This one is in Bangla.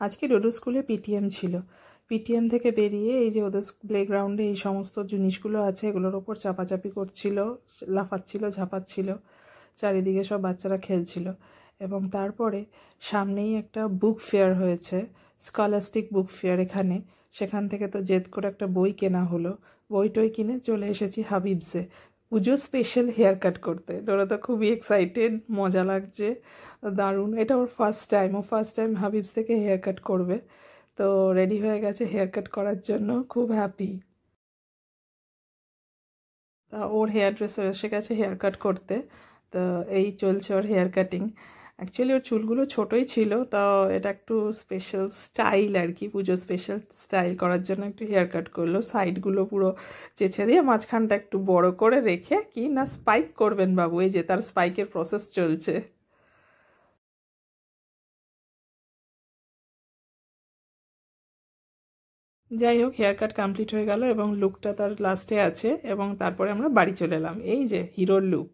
আজকে ডোডো স্কুলে পিটিএম ছিল। পিটিএম থেকে বেরিয়ে এই যে ওদের প্লেগ্রাউন্ডে এই সমস্ত জিনিসগুলো আছে এগুলোর ওপর চাপাচাপি করছিল, লাফাচ্ছিল, ঝাঁপাচ্ছিল, চারিদিকে সব বাচ্চারা খেলছিল। এবং তারপরে সামনেই একটা বুক ফেয়ার হয়েছে, স্কলাস্টিক বুক ফেয়ার এখানে। সেখান থেকে তো জেদ করে একটা বই কেনা হলো। বইটই কিনে চলে এসেছি হাবিবসে পুজো স্পেশাল হেয়ার কাট করতে। ওরা তো খুবই এক্সাইটেড, মজা লাগছে, দারুণ। এটা ওর ফার্স্ট টাইম হাবিবস থেকে হেয়ার কাট করবে। তো রেডি হয়ে গেছে হেয়ার কাট করার জন্য, খুব হ্যাপি। তা ওর হেয়ার ড্রেসার এসে গেছে হেয়ার কাট করতে। তো এই চলছে ওর হেয়ার কাটিং। অ্যাকচুয়ালি ওর চুলগুলো ছোটোই ছিল, তা এটা একটু স্পেশাল স্টাইল আর কি, পুজো স্পেশাল স্টাইল করার জন্য একটু হেয়ার কাট করলো। সাইডগুলো পুরো চেঁচে দিয়ে মাঝখানটা একটু বড় করে রেখে, কি না স্পাইক করবেন বাবু, এই যে তার স্পাইকের প্রসেস চলছে। যাই হোক, হেয়ার কাট কমপ্লিট হয়ে গেল এবং লুকটা তার লাস্টে আছে। এবং তারপরে আমরা বাড়ি চলে এলাম, এই যে হিরোর লুক।